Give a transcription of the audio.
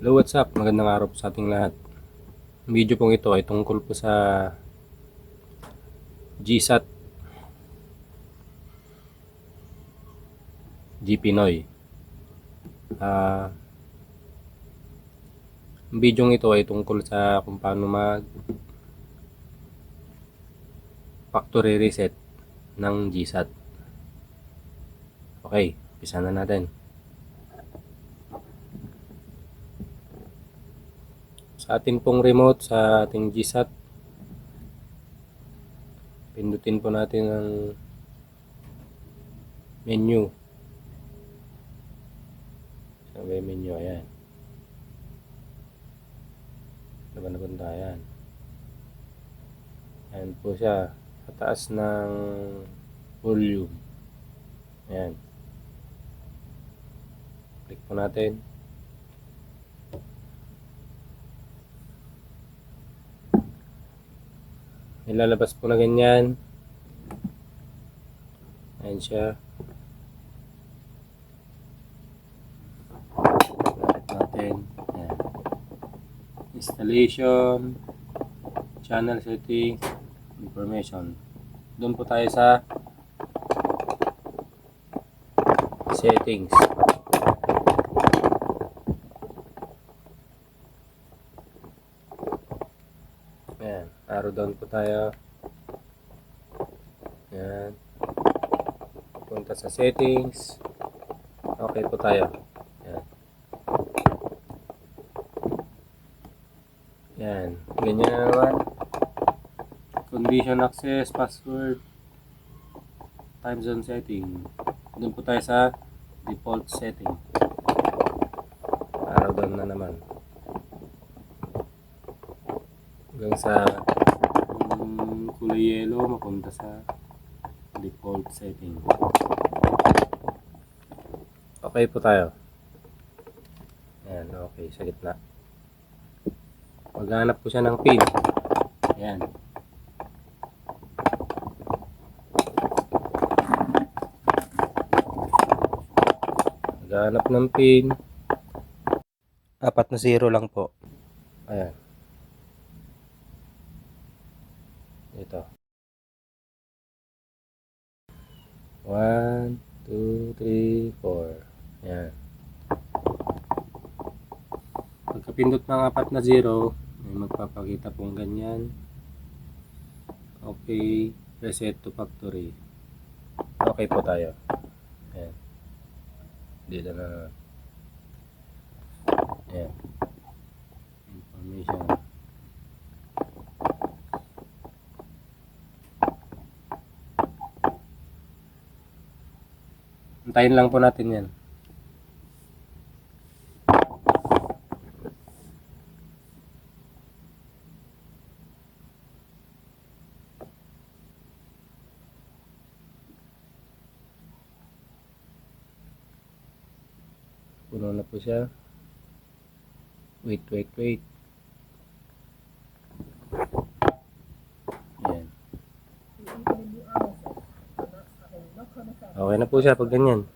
Hello, what's up? Magandang araw po sa ating lahat. Ang video pong ito ay tungkol po sa gsat Pinoy. Ang video ito ay tungkol sa kung paano mag factory reset ng gsat. Okay, umpisa na natin. Sa ating pong remote, sa ating gsat, pindutin po natin ang menu. Sabi menu, ayan. Laban na punta, ayan. Ayan po siya. Sa taas ng volume. Ayan. Click po natin. Nilalabas po na ganyan. Ayan siya. Lapit natin. Ayan. Installation, channel settings, information. Doon po tayo sa settings. Ayan, arrow down po tayo. Ayan. Punta sa settings. Okay po tayo. Ayan. Ayan. Ganyan na naman. Condition access, password, time zone setting. Doon po tayo sa default setting. Arrow down na naman. Hanggang sa kulay yellow, mapunta sa default setting. Okay po tayo. Ayan, okay, sa gitna. Maghanap po siya ng pin. Ayan. Maghanap ng pin. 4 na 0 lang po. Ayan. Ito. 1, 2, 3, 4. Ayan. Pagkapindot ng 4 na 0, may magpapakita pong ganyan. Okay. Reset to factory. Okay po tayo. Ayan. Dito na. Ayan. Information. Antayin lang po natin yan. Puno na po siya. Wait. Ayan. Okay na po siya pag ganyan.